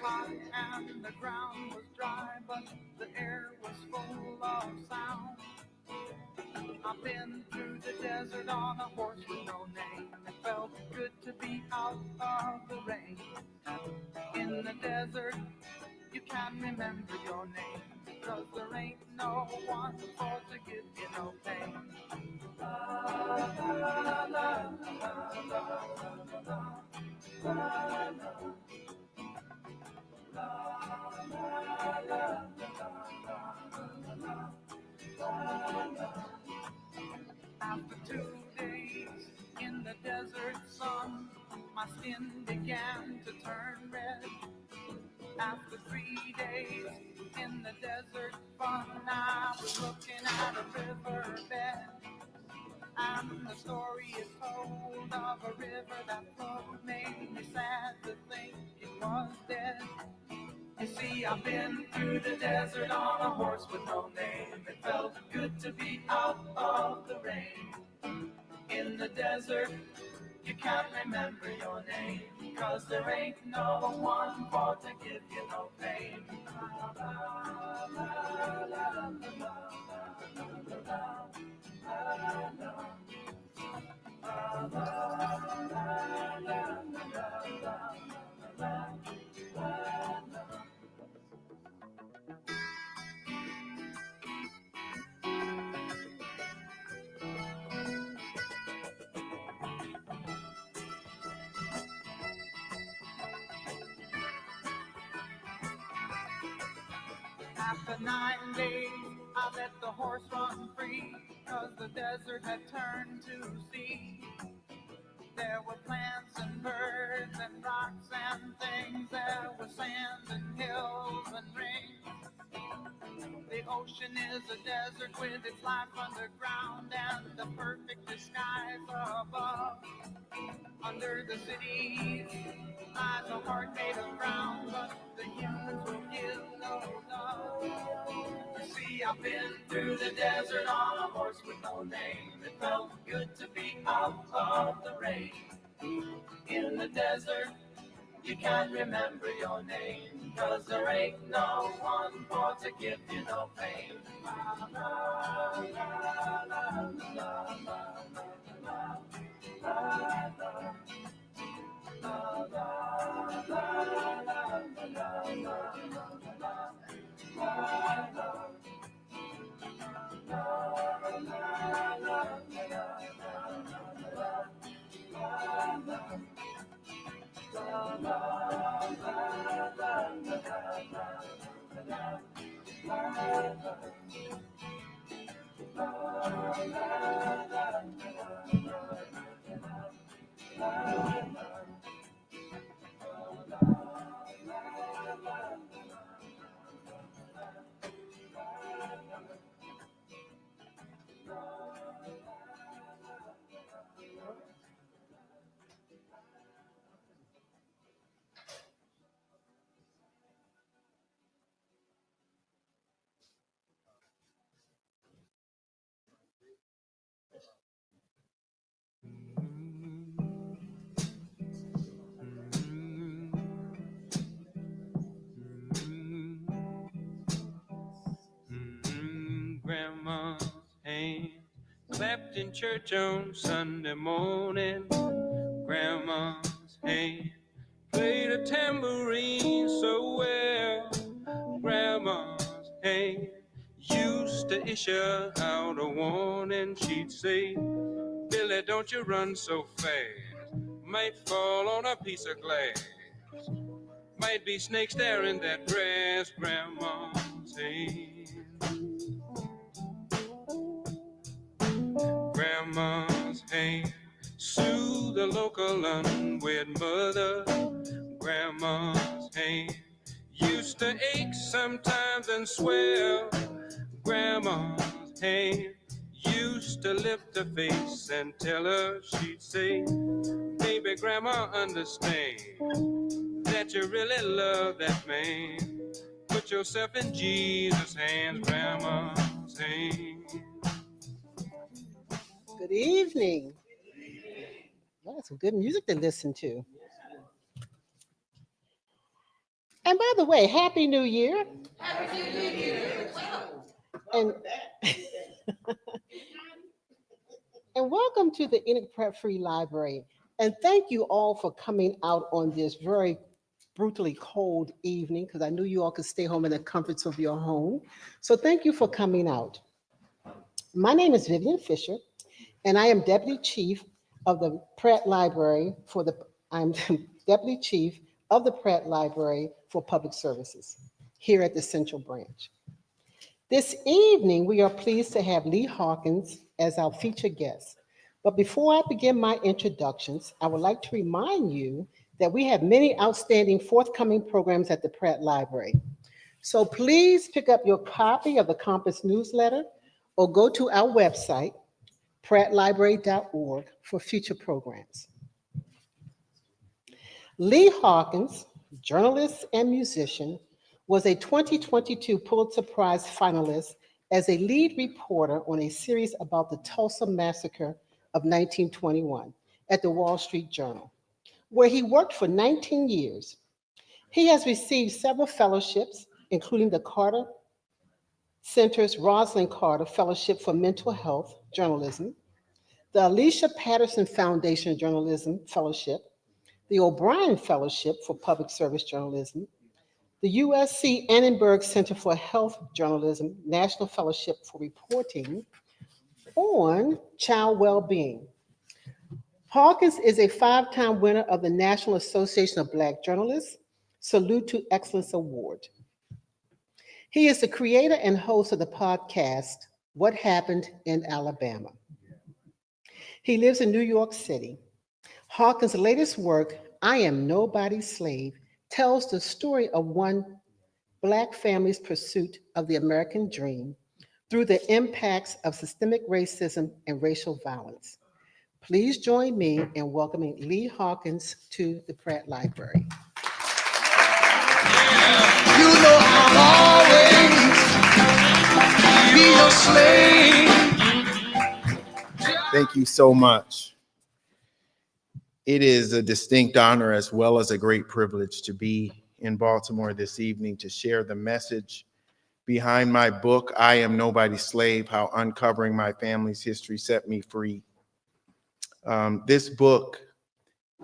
hot and the ground was dry, but the air was full of sound. I've been through the desert on a horse with no name. It felt good to be out of the rain. In the desert, you can't remember your name, because there ain't no one for to give you no pain. La, la, la, la, After 2 days in the desert sun, my skin began to turn red. After 3 days in the desert fun, I was looking at a riverbed. And the story is told of a river that flowed, made me sad to think it was dead. You see, I've been through the desert on a horse with no name. It felt good to be out of the rain. In the desert, you can't remember your name, 'cause there ain't no one for to give you no pain. After 9 days, I let the horse run free, 'cause the desert had turned to sea. There were plants and birds and rocks and things. There were sand and hills and rings. The ocean is a desert with its life underground and the perfect disguise above. Under the cities lies a heart made of ground, but the humans will give no love. You see, I've been through the desert on a horse with no name. It felt good to be out of the rain. In the desert, you can't remember your name, 'cause there ain't no one for to give you no pain. La, la, la, la, la, la, la, la. Grandma's hand clapped in church on Sunday morning. Grandma's hand played a tambourine so well. Grandma's hand used to issue out a warning. She'd say, Billy, don't you run so fast. Might fall on a piece of glass. Might be snakes there in that grass. Grandma's hand. Grandma's hand soothe the local unwed mother. Grandma's hand used to ache sometimes and swell. Grandma's hand used to lift her face and tell her, she'd say, baby, grandma, understand that you really love that man. Put yourself in Jesus' hands. Grandma's hand. Good evening. That's some good music to listen to. And by the way, Happy New Year. And, and welcome to the Enoch Prep Free Library. And thank you all for coming out on this very brutally cold evening, because I knew you all could stay home in the comforts of your home. So thank you for coming out. My name is Vivian Fisher, and I am Deputy Chief of the Pratt Library I'm Deputy Chief of the Pratt Library for Public Services here at the Central Branch. This evening, we are pleased to have Lee Hawkins as our featured guest. But before I begin my introductions, I would like to remind you that we have many outstanding forthcoming programs at the Pratt Library. So please pick up your copy of the Compass newsletter or go to our website, prattlibrary.org, for future programs. Lee Hawkins, journalist and musician, was a 2022 Pulitzer Prize finalist as a lead reporter on a series about the Tulsa Massacre of 1921 at the Wall Street Journal, where he worked for 19 years. He has received several fellowships, including the Carter Center's Rosalind Carter Fellowship for Mental Health Journalism, the Alicia Patterson Foundation Journalism Fellowship, the O'Brien Fellowship for Public Service Journalism, the USC Annenberg Center for Health Journalism National Fellowship for Reporting on Child Well-Being. Hawkins is a 5-time winner of the National Association of Black Journalists Salute to Excellence Award. He is the creator and host of the podcast, What Happened in Alabama. He lives in New York City. Hawkins' latest work, I Am Nobody's Slave, tells the story of one Black family's pursuit of the American dream through the impacts of systemic racism and racial violence. Please join me in welcoming Lee Hawkins to the Pratt Library. You know I'll always be your slave. Thank you so much. It is a distinct honor as well as a great privilege to be in Baltimore this evening to share the message behind my book, I Am Nobody's Slave, How Uncovering My Family's History Set Me Free. This book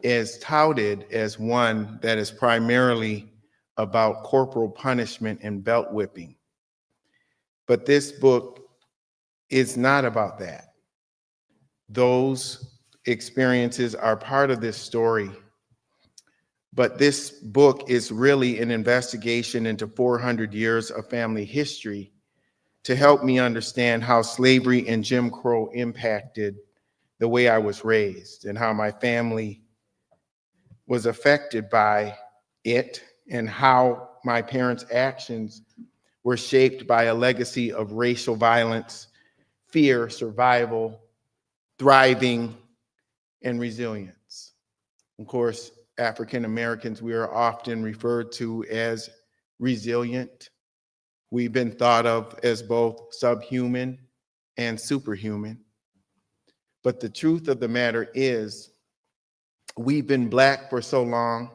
is touted as one that is primarily about corporal punishment and belt whipping. But this book is not about that. Those experiences are part of this story. But this book is really an investigation into 400 years of family history to help me understand how slavery and Jim Crow impacted the way I was raised and how my family was affected by it and how my parents' actions were shaped by a legacy of racial violence, fear, survival, thriving, and resilience. Of course, African Americans, we are often referred to as resilient. We've been thought of as both subhuman and superhuman. But the truth of the matter is, we've been Black for so long,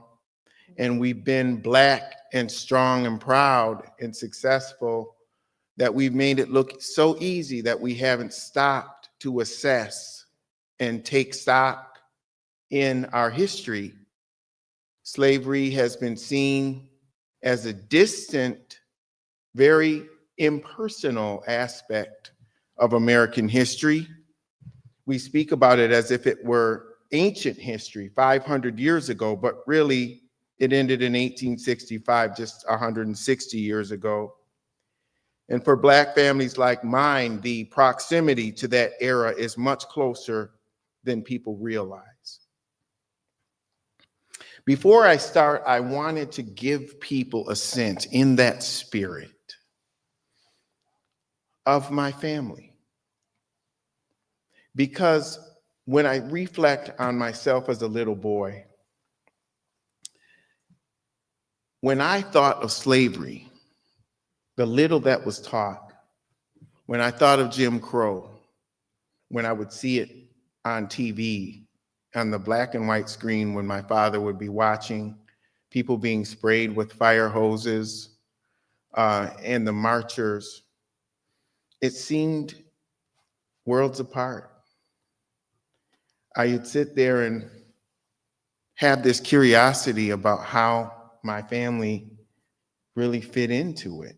and we've been Black and strong and proud and successful that we've made it look so easy that we haven't stopped to assess and take stock in our history. Slavery has been seen as a distant, very impersonal aspect of American history. We speak about it as if it were ancient history, 500 years ago, but really it ended in 1865, just 160 years ago. And for Black families like mine, the proximity to that era is much closer than people realize. Before I start, I wanted to give people a sense in that spirit of my family. Because when I reflect on myself as a little boy, when I thought of slavery, the little that was taught, when I thought of Jim Crow, when I would see it on TV, on the black and white screen when my father would be watching people being sprayed with fire hoses, and the marchers, it seemed worlds apart. I would sit there and have this curiosity about how my family really fit into it.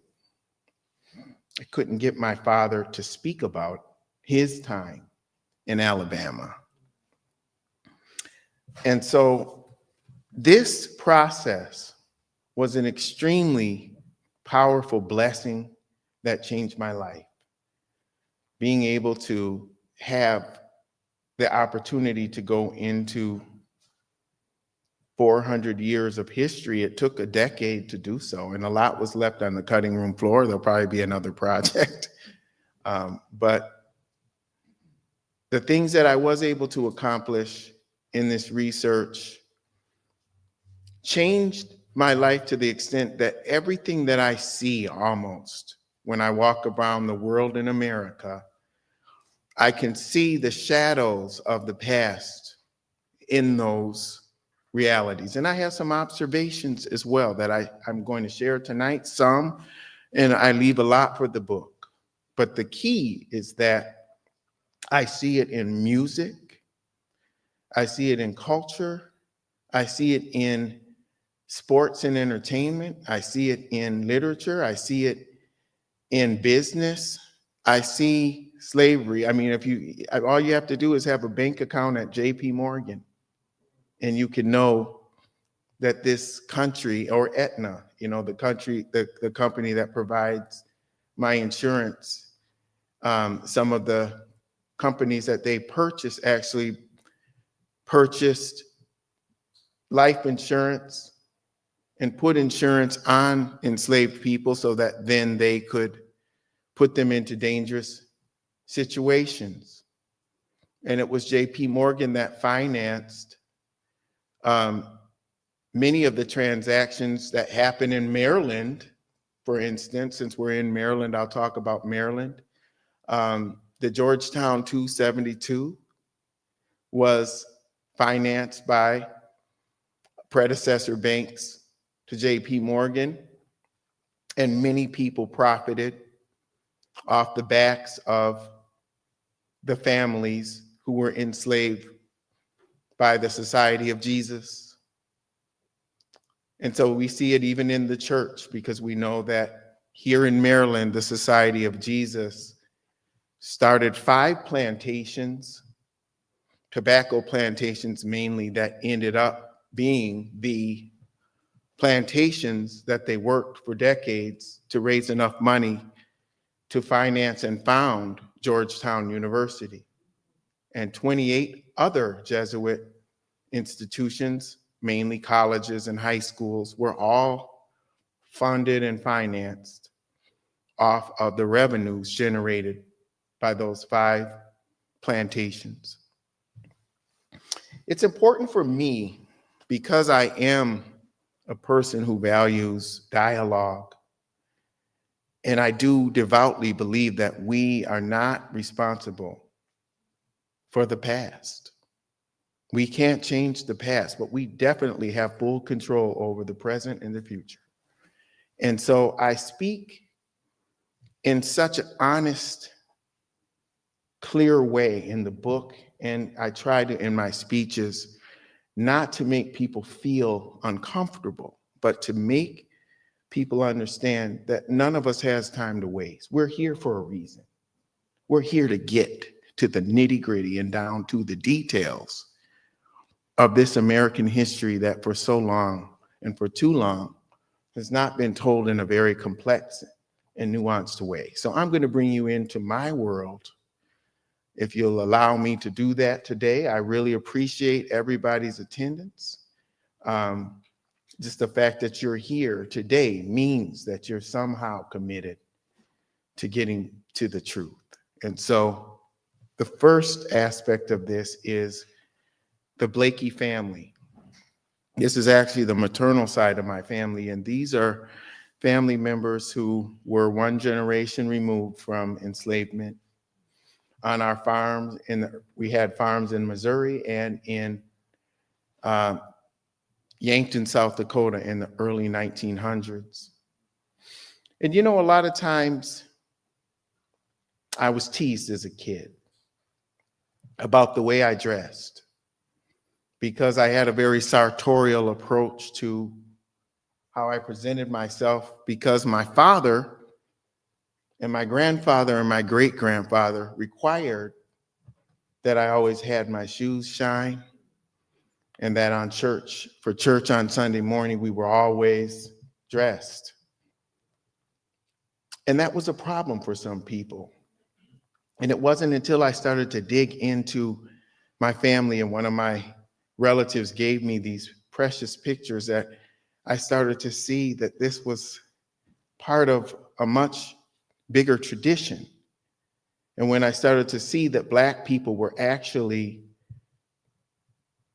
I couldn't get my father to speak about his time in Alabama. And so this process was an extremely powerful blessing that changed my life. Being able to have the opportunity to go into 400 years of history, it took a decade to do so, and a lot was left on the cutting room floor. There'll probably be another project. But the things that I was able to accomplish in this research changed my life to the extent that everything that I see almost when I walk around the world in America, I can see the shadows of the past in those realities. And I have some observations as well that I'm going to share tonight, some, and I leave a lot for the book. But the key is that I see it in music, I see it in culture, I see it in sports and entertainment, I see it in literature, I see it in business, I see slavery. I mean, all you have to do is have a bank account at JP Morgan, and you can know that this country, or Aetna, the company that provides my insurance, some of the companies that they purchased actually purchased life insurance and put insurance on enslaved people so that then they could put them into dangerous situations. And it was JP Morgan that financed many of the transactions that happen in Maryland. For instance, since we're in Maryland, I'll talk about Maryland. The Georgetown 272 was financed by predecessor banks to JP Morgan, and many people profited off the backs of the families who were enslaved by the Society of Jesus. And so we see it even in the church, because we know that here in Maryland, the Society of Jesus started 5 plantations, tobacco plantations mainly, that ended up being the plantations that they worked for decades to raise enough money to finance and found Georgetown University. And 28 other Jesuit institutions, mainly colleges and high schools, were all funded and financed off of the revenues generated by those 5 plantations. It's important for me, because I am a person who values dialogue, and I do devoutly believe that we are not responsible for the past. We can't change the past, but we definitely have full control over the present and the future. And so I speak in such an honest, clear way in the book, and I try to, in my speeches, not to make people feel uncomfortable, but to make people understand that none of us has time to waste. We're here for a reason. We're here to get to the nitty-gritty and down to the details of this American history that for so long and for too long has not been told in a very complex and nuanced way. So I'm going to bring you into my world. If you'll allow me to do that today, I really appreciate everybody's attendance. Just the fact that you're here today means that you're somehow committed to getting to the truth. And so the first aspect of this is the Blakey family. This is actually the maternal side of my family, and these are family members who were 1 generation removed from enslavement. On our farms, we had farms in Missouri and in Yankton, South Dakota in the early 1900s. And you know, a lot of times I was teased as a kid about the way I dressed because I had a very sartorial approach to how I presented myself, because my father and my grandfather and my great-grandfather required that I always had my shoes shine, and that for church on Sunday morning, we were always dressed. And that was a problem for some people. And it wasn't until I started to dig into my family and one of my relatives gave me these precious pictures that I started to see that this was part of a much bigger tradition. And when I started to see that Black people were actually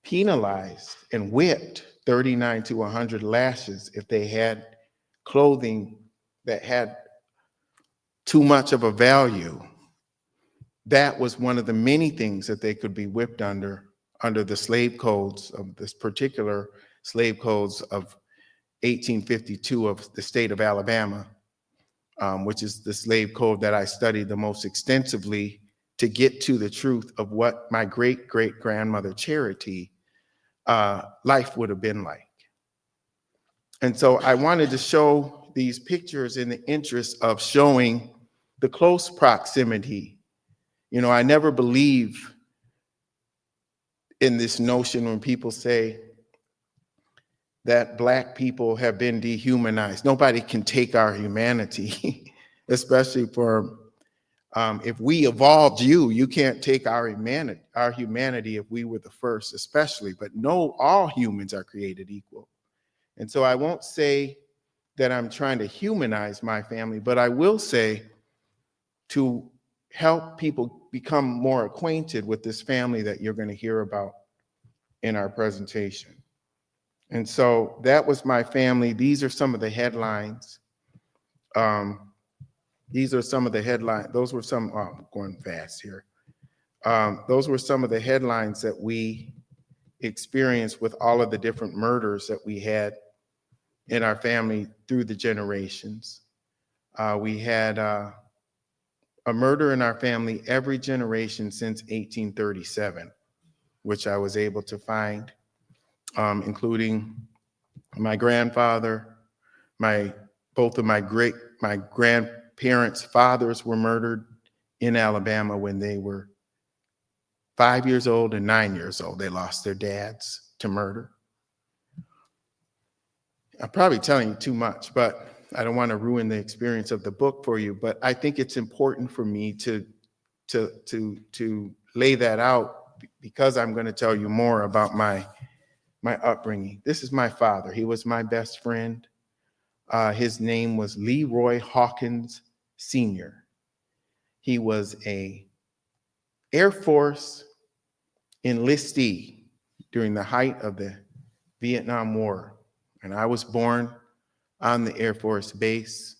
penalized and whipped 39 to 100 lashes if they had clothing that had too much of a value, that was one of the many things that they could be whipped under the slave codes of this particular slave codes of 1852 of the state of Alabama, which is the slave code that I studied the most extensively to get to the truth of what my great-great-grandmother Charity life would have been like. And so I wanted to show these pictures in the interest of showing the close proximity. You know, I never believe in this notion when people say that Black people have been dehumanized. Nobody can take our humanity, especially for if we evolved you can't take our humanity if we were the first, especially. But no, all humans are created equal. And so I won't say that I'm trying to humanize my family, but I will say to help people become more acquainted with this family that you're going to hear about in our presentation. And so that was my family. These are some of the headlines. These are some of the headlines. Those were some, I'm going fast here. Those were some of the headlines that we experienced with all of the different murders that we had in our family through the generations. We had a murder in our family every generation since 1837, which I was able to find, including my grandfather, both of my grandparents' fathers were murdered in Alabama when they were 5 years old and 9 years old. They lost their dads to murder. I'm probably telling you too much, but I don't want to ruin the experience of the book for you. But I think it's important for me to lay that out, because I'm going to tell you more about my upbringing. This is my father. He was my best friend. His name was Leroy Hawkins Sr. He was a Air Force enlistee during the height of the Vietnam War. And I was born on the Air Force base,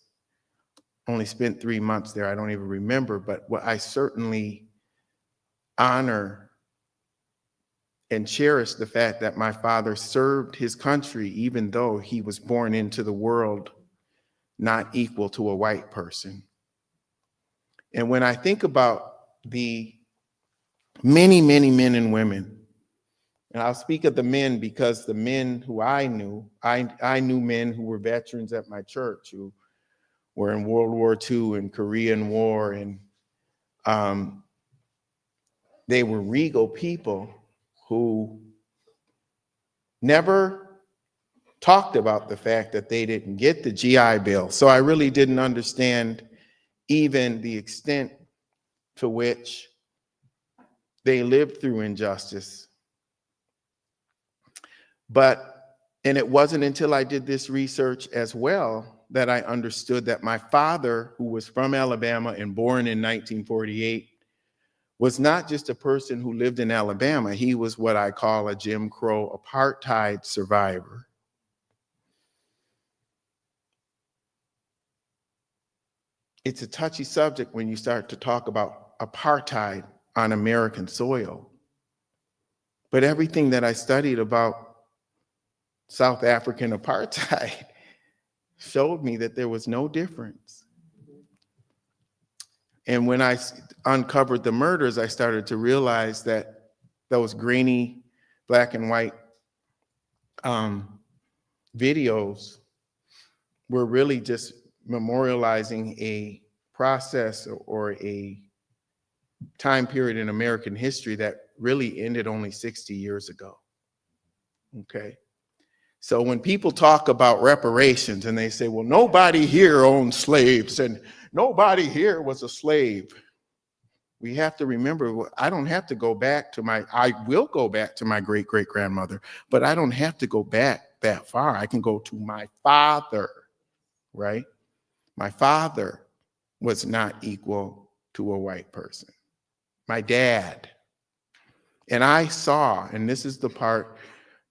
only spent 3 months there. I don't even remember, but what I certainly honor and cherish the fact that my father served his country, even though he was born into the world not equal to a white person. And when I think about the many, many men and women, and I'll speak of the men because the men who I knew men who were veterans at my church who were in World War II and Korean War, and they were regal people who never talked about the fact that they didn't get the GI Bill. So I really didn't understand even the extent to which they lived through injustice. And it wasn't until I did this research as well that I understood that my father, who was from Alabama and born in 1948, was not just a person who lived in Alabama. He was what I call a Jim Crow apartheid survivor. It's a touchy subject when you start to talk about apartheid on American soil. But everything that I studied about South African apartheid showed me that there was no difference. And when I uncovered the murders, I started to realize that those grainy black and white videos were really just memorializing a process or a time period in American history that really ended only 60 years ago. Okay. So when people talk about reparations and they say, well, nobody here owned slaves and nobody here was a slave, we have to remember, I don't have to go back to I will go back to my great-great-grandmother, but I don't have to go back that far. I can go to my father, right? My father was not equal to a white person. My dad. And I saw, and this is the part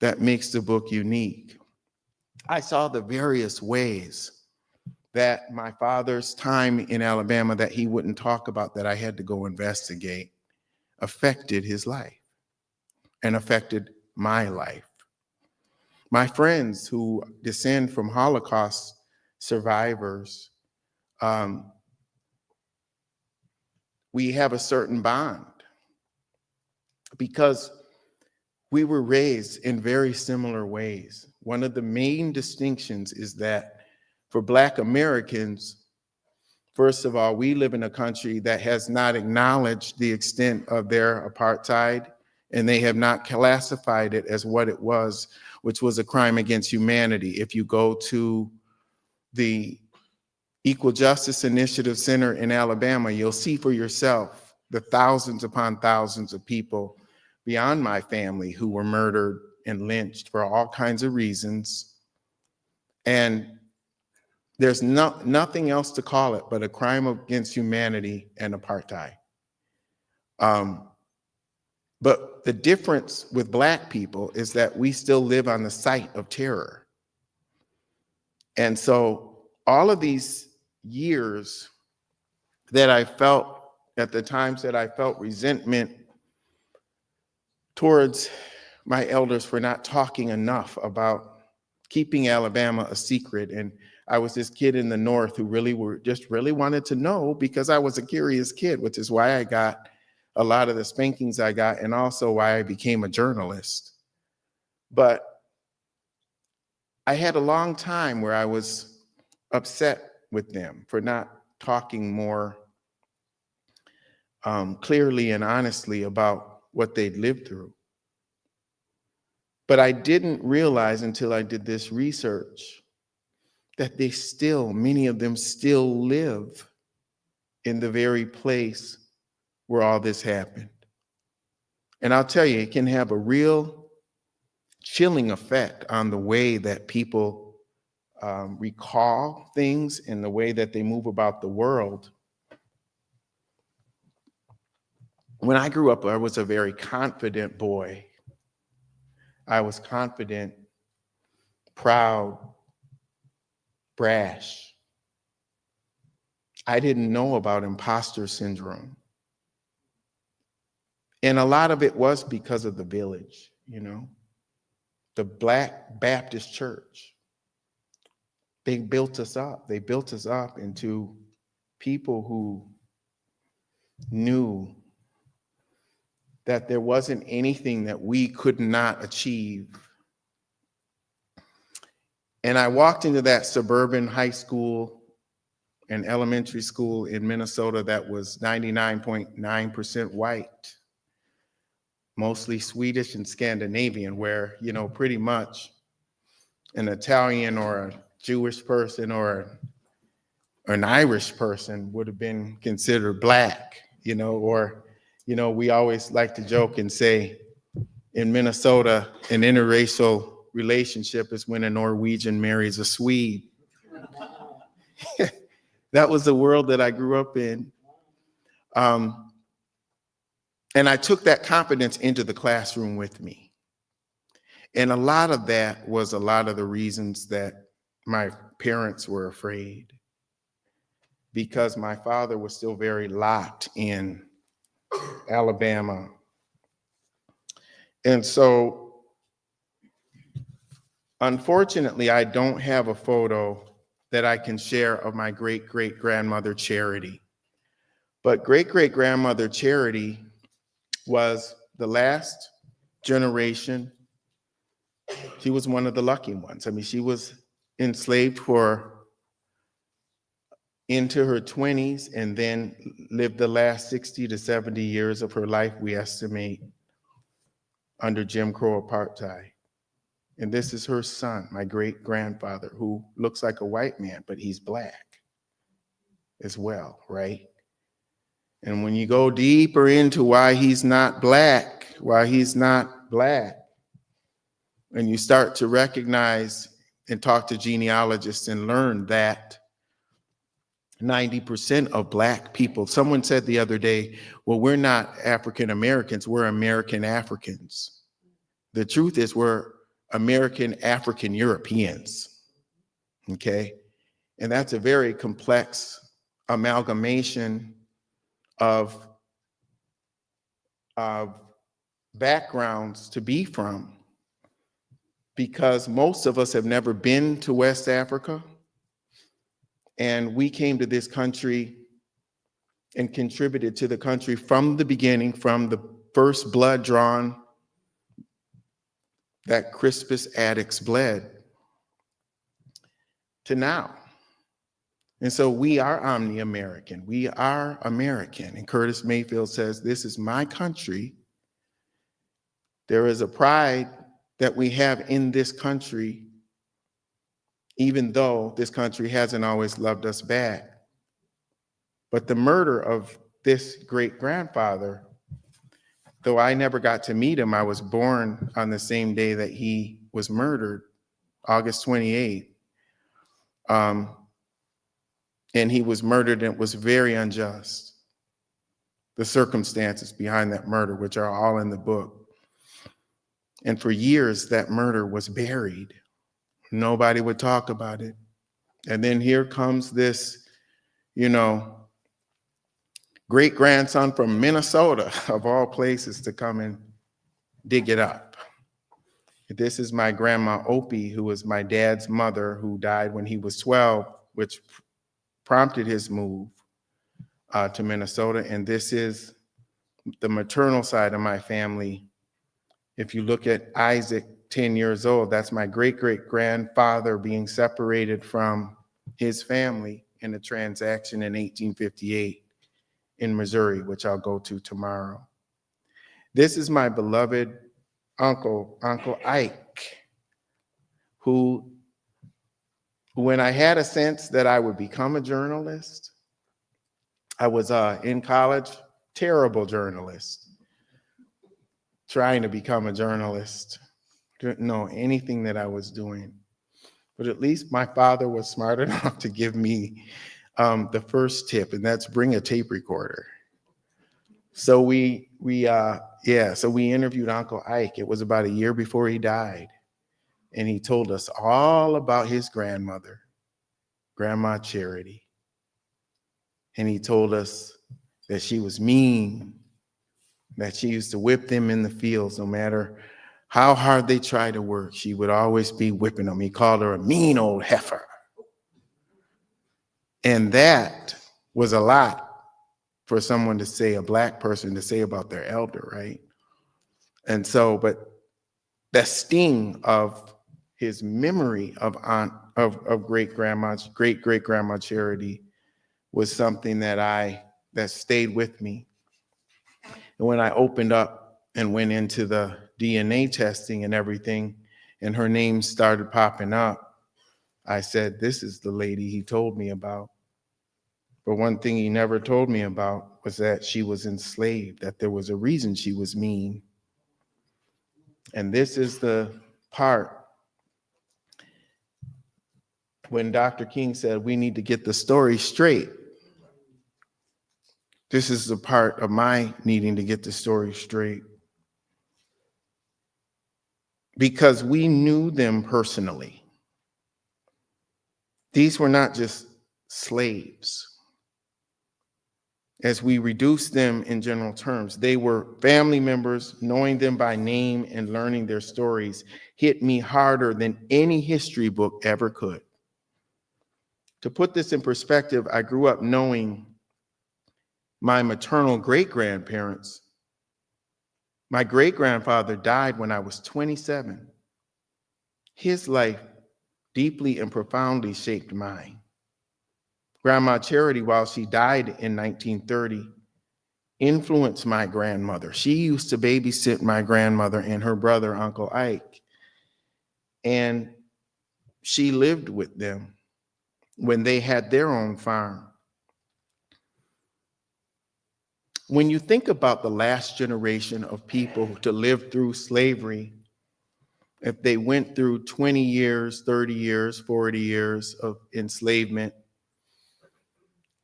that makes the book unique, I saw the various ways that my father's time in Alabama that he wouldn't talk about, that I had to go investigate, affected his life and affected my life. My friends who descend from Holocaust survivors, we have a certain bond because we were raised in very similar ways. One of the main distinctions is that for Black Americans, first of all, we live in a country that has not acknowledged the extent of their apartheid, and they have not classified it as what it was, which was a crime against humanity. If you go to the Equal Justice Initiative Center in Alabama, you'll see for yourself the thousands upon thousands of people beyond my family who were murdered and lynched for all kinds of reasons. And there's nothing else to call it but a crime against humanity and apartheid. But the difference with Black people is that we still live on the site of terror. And so all of these years that I felt, at the times that I felt resentment towards my elders for not talking enough about keeping Alabama a secret. And I was this kid in the North who really wanted to know because I was a curious kid, which is why I got a lot of the spankings I got and also why I became a journalist. But I had a long time where I was upset with them for not talking more clearly and honestly about what they'd lived through. But I didn't realize until I did this research that many of them still live in the very place where all this happened. And I'll tell you, it can have a real chilling effect on the way that people recall things and the way that they move about the world. When I grew up, I was a very confident boy. I was confident, proud, brash. I didn't know about imposter syndrome. And a lot of it was because of the village, the Black Baptist Church. They built us up. They built us up into people who knew that there wasn't anything that we could not achieve. And I walked into that suburban high school and elementary school in Minnesota that was 99.9% white, mostly Swedish and Scandinavian, where, pretty much an Italian or a Jewish person or an Irish person would have been considered Black, we always like to joke and say in Minnesota, an interracial relationship is when a Norwegian marries a Swede. That was the world that I grew up in. And I took that confidence into the classroom with me. And a lot of that was a lot of the reasons that my parents were afraid, because my father was still very locked in Alabama. And so Unfortunately, I don't have a photo that I can share of my great-great-grandmother Charity. But great-great-grandmother Charity was the last generation. She was one of the lucky ones. I mean, she was enslaved for into her 20s and then lived the last 60 to 70 years of her life, we estimate, under Jim Crow apartheid. And this is her son, my great-grandfather, who looks like a white man, but he's black as well, right? And when you go deeper into why he's not black, and you start to recognize and talk to genealogists and learn that 90% of black people, someone said the other day, well, we're not African Americans, we're American Africans. The truth is we're American African Europeans, okay? And that's a very complex amalgamation of backgrounds to be from, because most of us have never been to West Africa. And we came to this country and contributed to the country from the beginning, from the first blood drawn, that Crispus Attucks bled, to now. And so we are omni-American. We are American. And Curtis Mayfield says, this is my country. There is a pride that we have in this country, even though this country hasn't always loved us back. But the murder of this great-grandfather, though I never got to meet him, I was born on the same day that he was murdered, August 28th. And he was murdered, and it was very unjust. The circumstances behind that murder, which are all in the book. And for years, that murder was buried. Nobody would talk about it. And then here comes this, great-grandson from Minnesota, of all places, to come and dig it up. This is my grandma Opie, who was my dad's mother, who died when he was 12, which prompted his move to Minnesota. And this is the maternal side of my family. If you look at Isaac, 10 years old, that's my great-great-grandfather being separated from his family in a transaction in 1858 in Missouri, which I'll go to tomorrow. This is my beloved Uncle Ike, who, when I had a sense that I would become a journalist, I was in college, terrible journalist, trying to become a journalist, didn't know anything that I was doing. But at least my father was smart enough to give me the first tip, and that's bring a tape recorder. So we interviewed Uncle Ike. It was about a year before he died. And he told us all about his grandmother, Grandma Charity. And he told us that she was mean, that she used to whip them in the fields no matter how hard they tried to work. She would always be whipping them. He called her a mean old heifer. And that was a lot for someone to say, a black person to say about their elder, right? And so, but the sting of his memory of great-great-grandma Charity was something that stayed with me. And when I opened up and went into the DNA testing and everything, and her name started popping up, I said, this is the lady he told me about. But one thing he never told me about was that she was enslaved, that there was a reason she was mean. And this is the part when Dr. King said, we need to get the story straight. This is the part of my needing to get the story straight. Because we knew them personally. These were not just slaves. as we reduce them in general terms. They were family members. Knowing them by name and learning their stories hit me harder than any history book ever could. To put this in perspective, I grew up knowing my maternal great-grandparents. My great-grandfather died when I was 27. His life deeply and profoundly shaped mine. Grandma Charity, while she died in 1930, influenced my grandmother. She used to babysit my grandmother and her brother, Uncle Ike, and she lived with them when they had their own farm. When you think about the last generation of people to live through slavery, if they went through 20 years, 30 years, 40 years of enslavement,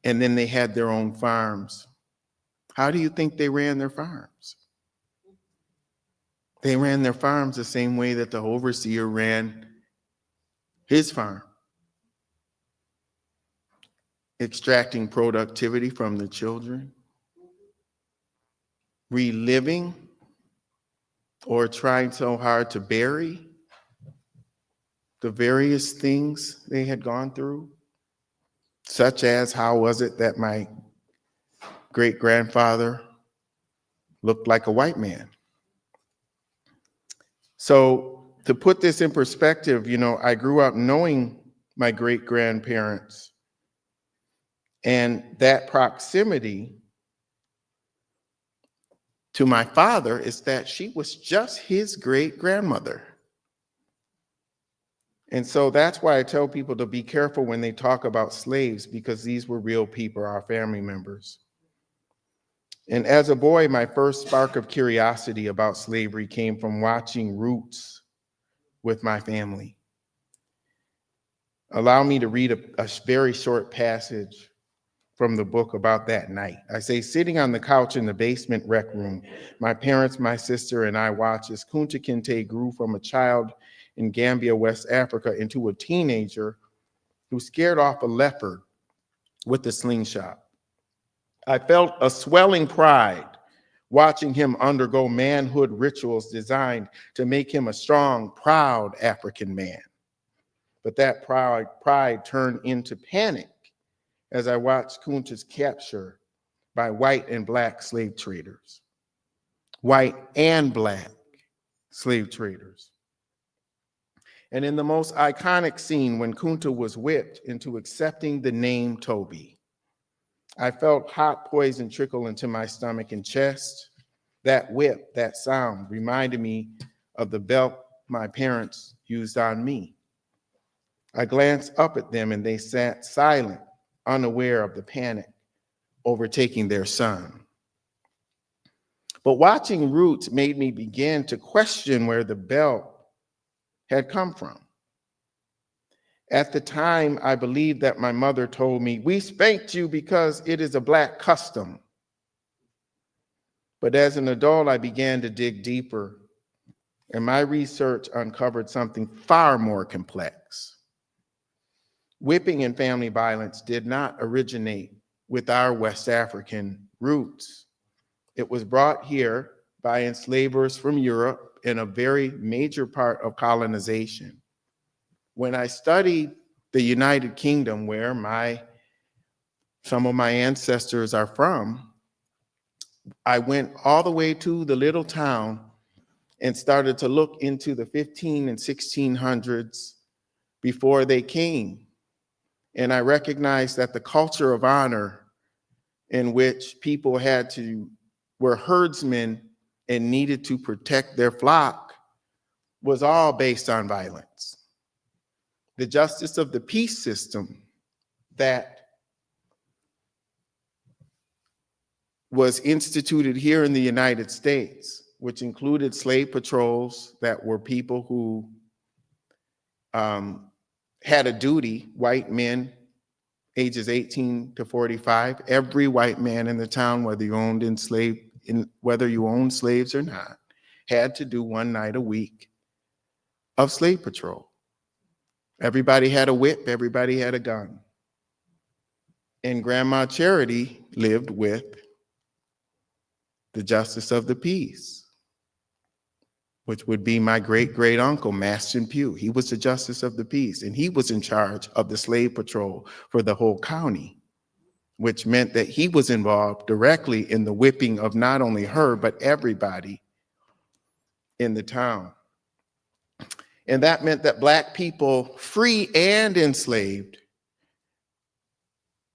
and then they had their own farms, how do you think they ran their farms? They ran their farms the same way that the overseer ran his farm, extracting productivity from the children, reliving or trying so hard to bury the various things they had gone through, such as how was it that my great-grandfather looked like a white man. So to put this in perspective, I grew up knowing my great-grandparents, and that proximity to my father is that she was just his great-grandmother. And so that's why I tell people to be careful when they talk about slaves, because these were real people, our family members. And as a boy, my first spark of curiosity about slavery came from watching Roots with my family. Allow me to read a very short passage from the book about that night. I say, sitting on the couch in the basement rec room, my parents, my sister, and I watched as Kunta Kinte grew from a child in Gambia, West Africa, into a teenager who scared off a leopard with a slingshot. I felt a swelling pride watching him undergo manhood rituals designed to make him a strong, proud African man. But that pride turned into panic as I watched Kunta's capture by white and black slave traders. White and black slave traders. And in the most iconic scene, when Kunta was whipped into accepting the name Toby, I felt hot poison trickle into my stomach and chest. That whip, that sound, reminded me of the belt my parents used on me. I glanced up at them and they sat silent, unaware of the panic overtaking their son. But watching Roots made me begin to question where the belt had come from. At the time, I believed that my mother told me, "We spanked you because it is a black custom." But as an adult, I began to dig deeper, and my research uncovered something far more complex. Whipping and family violence did not originate with our West African roots. It was brought here by enslavers from Europe in a very major part of colonization. When I studied the United Kingdom, where some of my ancestors are from, I went all the way to the little town and started to look into the 15 and 1600s before they came. And I recognized that the culture of honor in which people were herdsmen and needed to protect their flock was all based on violence. The justice of the peace system that was instituted here in the United States, which included slave patrols that were people who had a duty, white men, ages 18 to 45, every white man in the town, whether you owned slaves or not, had to do one night a week of slave patrol. Everybody had a whip, everybody had a gun. And Grandma Charity lived with the Justice of the Peace, which would be my great-great uncle, Maston Pugh. He was the Justice of the Peace, and he was in charge of the slave patrol for the whole county, which meant that he was involved directly in the whipping of not only her, but everybody in the town. And that meant that Black people, free and enslaved,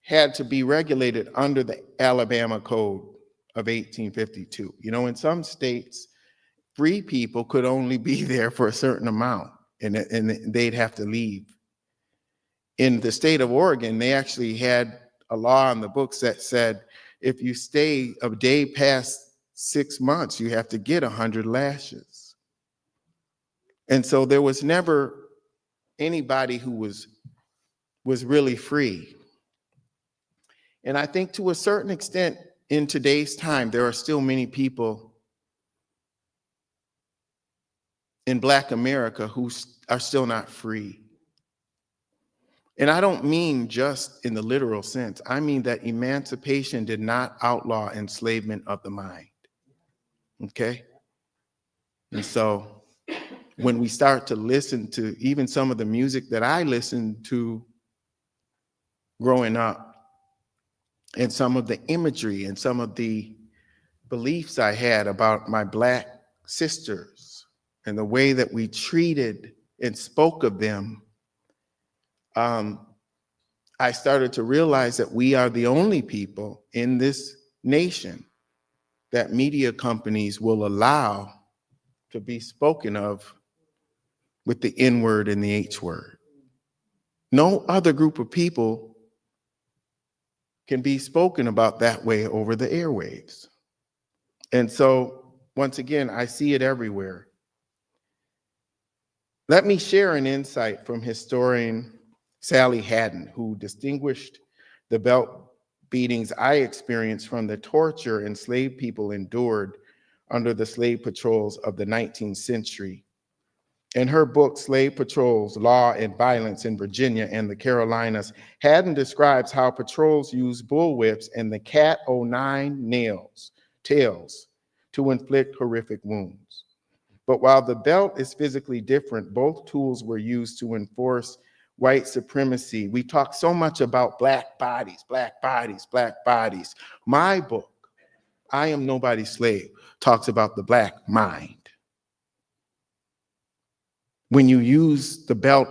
had to be regulated under the Alabama Code of 1852. You know, in some states, free people could only be there for a certain amount, and they'd have to leave. In the state of Oregon, they actually had a law on the books that said, if you stay a day past 6 months, you have to get 100 lashes. And so there was never anybody who was really free. And I think to a certain extent in today's time, there are still many people in Black America who are still not free. And I don't mean just in the literal sense. I mean that emancipation did not outlaw enslavement of the mind. Okay? And so when we start to listen to even some of the music that I listened to growing up, and some of the imagery and some of the beliefs I had about my Black sisters and the way that we treated and spoke of them, I started to realize that we are the only people in this nation that media companies will allow to be spoken of with the N word and the H word. No other group of people can be spoken about that way over the airwaves. And so, once again, I see it everywhere. Let me share an insight from historian Sally Haddon, who distinguished the belt beatings I experienced from the torture enslaved people endured under the slave patrols of the 19th century. In her book, Slave Patrols, Law and Violence in Virginia and the Carolinas, Haddon describes how patrols used bullwhips and the cat o' nine tails to inflict horrific wounds. But while the belt is physically different, both tools were used to enforce white supremacy. We talk so much about Black bodies, Black bodies, Black bodies. My book, I Am Nobody's Slave, talks about the Black mind. When you use the belt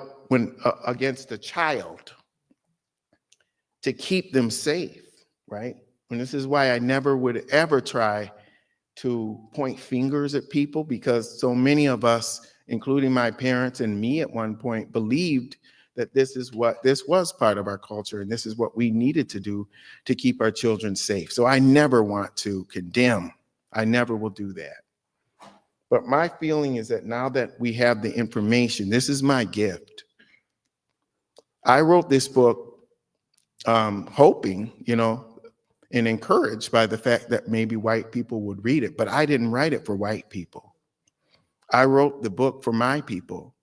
against a child to keep them safe, right? And this is why I never would ever try to point fingers at people, because so many of us, including my parents and me at one point, believed that this was part of our culture and this is what we needed to do to keep our children safe. So I never want to condemn. I never will do that. But my feeling is that now that we have the information, this is my gift. I wrote this book hoping, and encouraged by the fact that maybe white people would read it, but I didn't write it for white people. I wrote the book for my people.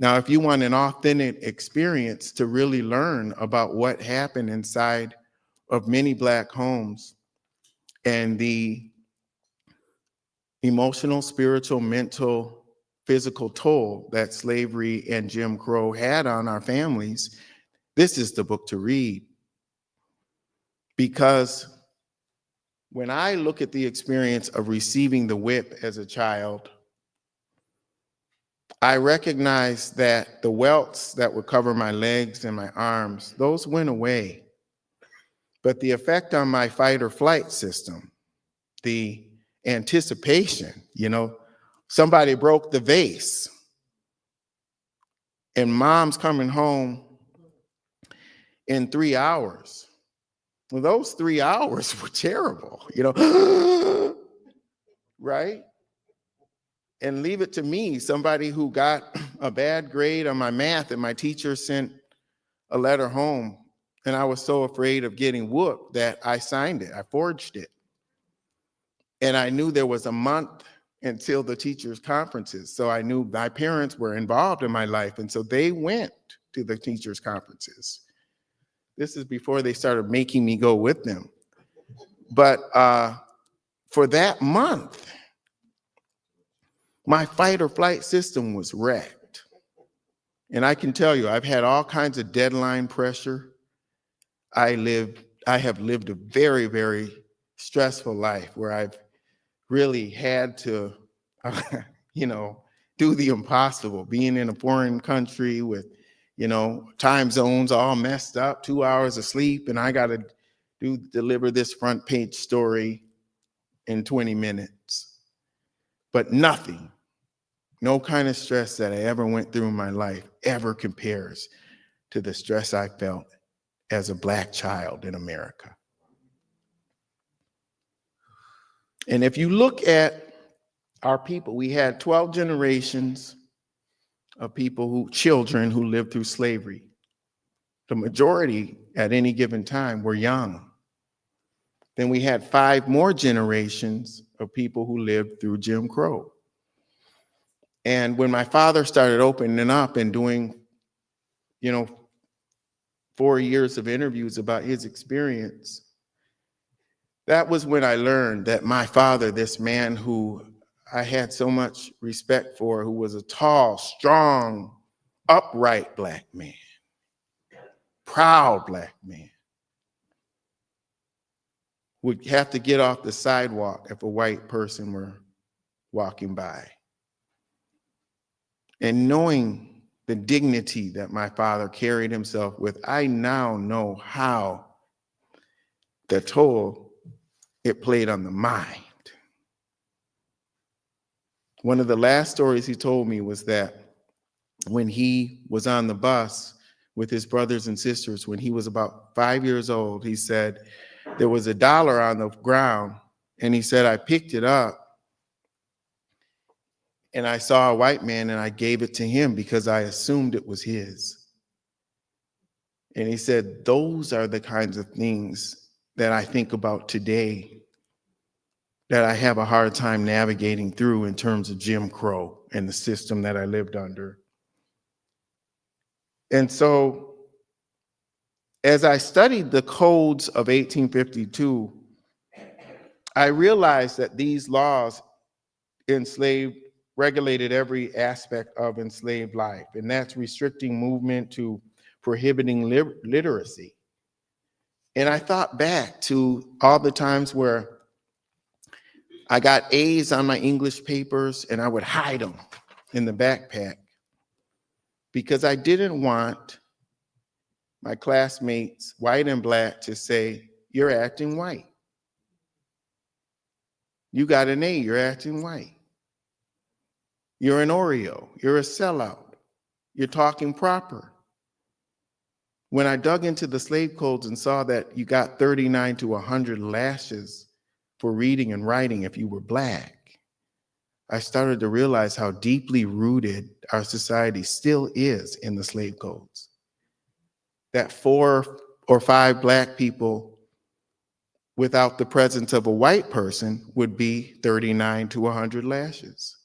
Now, if you want an authentic experience to really learn about what happened inside of many Black homes and the emotional, spiritual, mental, physical toll that slavery and Jim Crow had on our families, this is the book to read. Because when I look at the experience of receiving the whip as a child, I recognize that the welts that would cover my legs and my arms, those went away. But the effect on my fight or flight system, the anticipation, somebody broke the vase and mom's coming home in 3 hours. Well, those 3 hours were terrible, right? And leave it to me, somebody who got a bad grade on my math and my teacher sent a letter home and I was so afraid of getting whooped that I signed it, I forged it. And I knew there was a month until the teachers' conferences. So I knew my parents were involved in my life. And so they went to the teachers' conferences. This is before they started making me go with them. But for that month, my fight or flight system was wrecked. And I can tell you, I've had all kinds of deadline pressure. I have lived a very, very stressful life where I've really had to, do the impossible, being in a foreign country with, time zones all messed up, 2 hours of sleep, and I got to deliver this front page story in 20 minutes. But nothing, no kind of stress that I ever went through in my life ever compares to the stress I felt as a Black child in America. And if you look at our people, we had 12 generations of children who lived through slavery. The majority at any given time were young. Then we had 5 more generations of people who lived through Jim Crow. And when my father started opening up and doing, 4 years of interviews about his experience, that was when I learned that my father, this man who I had so much respect for, who was a tall, strong, upright Black man, proud Black man, would have to get off the sidewalk if a white person were walking by. And knowing the dignity that my father carried himself with, I now know how the toll it played on the mind. One of the last stories he told me was that when he was on the bus with his brothers and sisters, when he was about 5 years old, he said there was $1 on the ground, and he said, I picked it up and I saw a white man and I gave it to him because I assumed it was his. And he said, those are the kinds of things that I think about today that I have a hard time navigating through in terms of Jim Crow and the system that I lived under. And so as I studied the codes of 1852, I realized that these laws regulated every aspect of enslaved life, and that's restricting movement to prohibiting literacy. And I thought back to all the times where I got A's on my English papers and I would hide them in the backpack because I didn't want my classmates, white and Black, to say, you're acting white. You got an A, you're acting white. You're an Oreo, you're a sellout, you're talking proper. When I dug into the slave codes and saw that you got 39 to 100 lashes for reading and writing if you were Black, I started to realize how deeply rooted our society still is in the slave codes. That 4 or 5 Black people without the presence of a white person would be 39 to 100 lashes.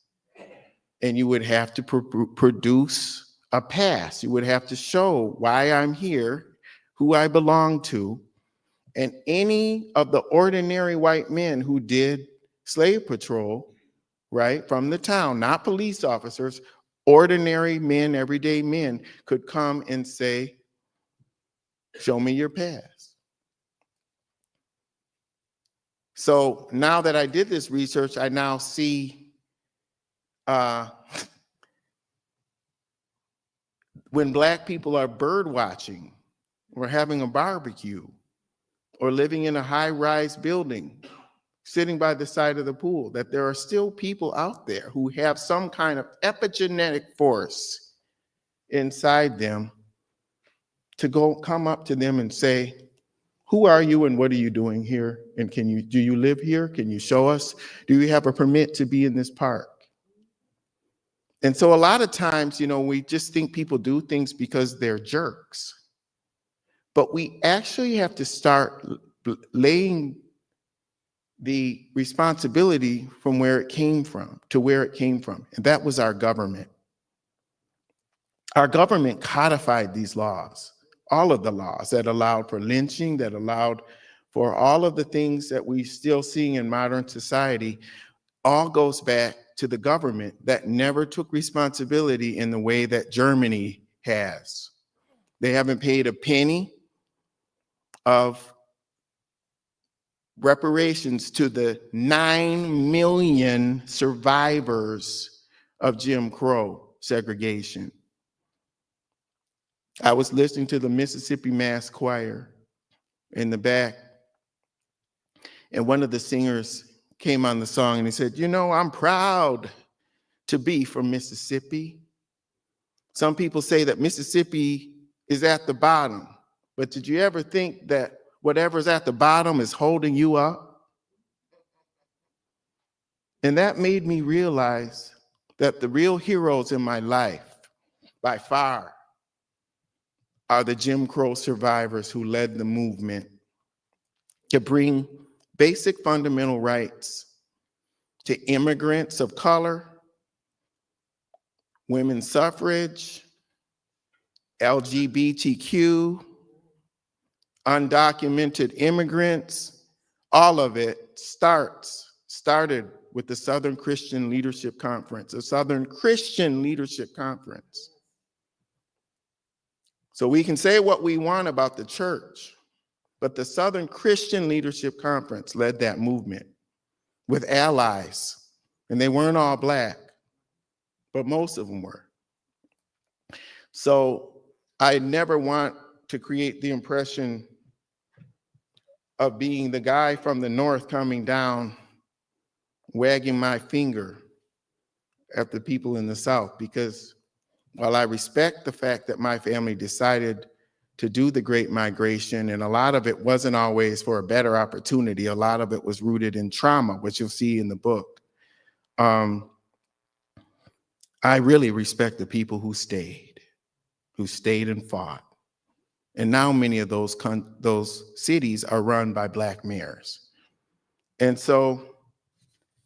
And you would have to produce a pass. You would have to show why I'm here, who I belong to. And any of the ordinary white men who did slave patrol, right, from the town, not police officers, ordinary men, everyday men, could come and say, show me your pass. So now that I did this research, I now see when Black people are bird watching or having a barbecue or living in a high-rise building, sitting by the side of the pool, that there are still people out there who have some kind of epigenetic force inside them to come up to them and say, who are you and what are you doing here? And do you live here? Can you show us? Do you have a permit to be in this park? And so a lot of times, we just think people do things because they're jerks. But we actually have to start laying the responsibility from where it came from to where it came from. And that was our government. Our government codified these laws all of the laws that allowed for lynching, that allowed for all of the things that we still see in modern society, all goes back to the government that never took responsibility in the way that Germany has. They haven't paid a penny of reparations to the 9 million survivors of Jim Crow segregation. I was listening to the Mississippi Mass Choir in the back, and one of the singers came on the song and he said, "You know, I'm proud to be from Mississippi. Some people say that Mississippi is at the bottom, but did you ever think that whatever's at the bottom is holding you up?" And that made me realize that the real heroes in my life, by far, are the Jim Crow survivors who led the movement to bring basic fundamental rights to immigrants of color, women's suffrage, LGBTQ, undocumented immigrants. All of it started with the Southern Christian Leadership Conference, the Southern Christian Leadership Conference. So we can say what we want about the church, but the Southern Christian Leadership Conference led that movement with allies, and they weren't all Black, but most of them were. So I never want to create the impression of being the guy from the North coming down, wagging my finger at the people in the South, because while I respect the fact that my family decided to do the Great Migration, and a lot of it wasn't always for a better opportunity, a lot of it was rooted in trauma, which you'll see in the book. I really respect the people who stayed and fought. And now many of those cities are run by Black mayors. And so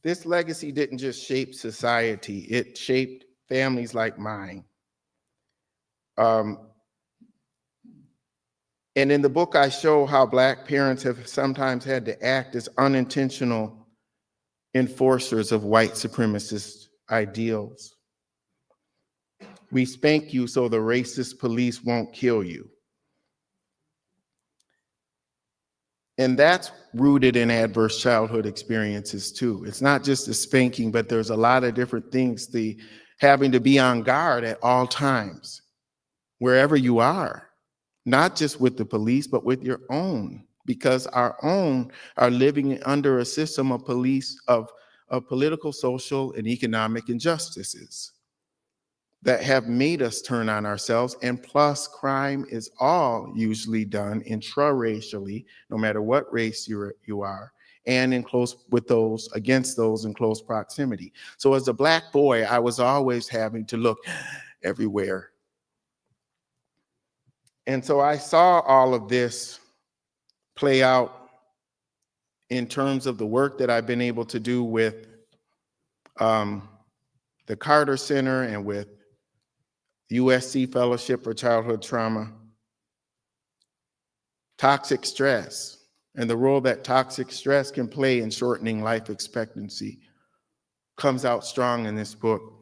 this legacy didn't just shape society, it shaped families like mine. And in the book, I show how Black parents have sometimes had to act as unintentional enforcers of white supremacist ideals. We spank you so the racist police won't kill you. And that's rooted in adverse childhood experiences too. It's not just the spanking, but there's a lot of different things, the having to be on guard at all times, wherever you are. Not just with the police, but with your own, because our own are living under a system of political, social, and economic injustices that have made us turn on ourselves. And plus, crime is all usually done intra-racially, no matter what race you are, and against those in close proximity. So as a Black boy, I was always having to look everywhere. And so I saw all of this play out in terms of the work that I've been able to do with the Carter Center and with USC Fellowship for Childhood Trauma. Toxic stress and the role that toxic stress can play in shortening life expectancy comes out strong in this book.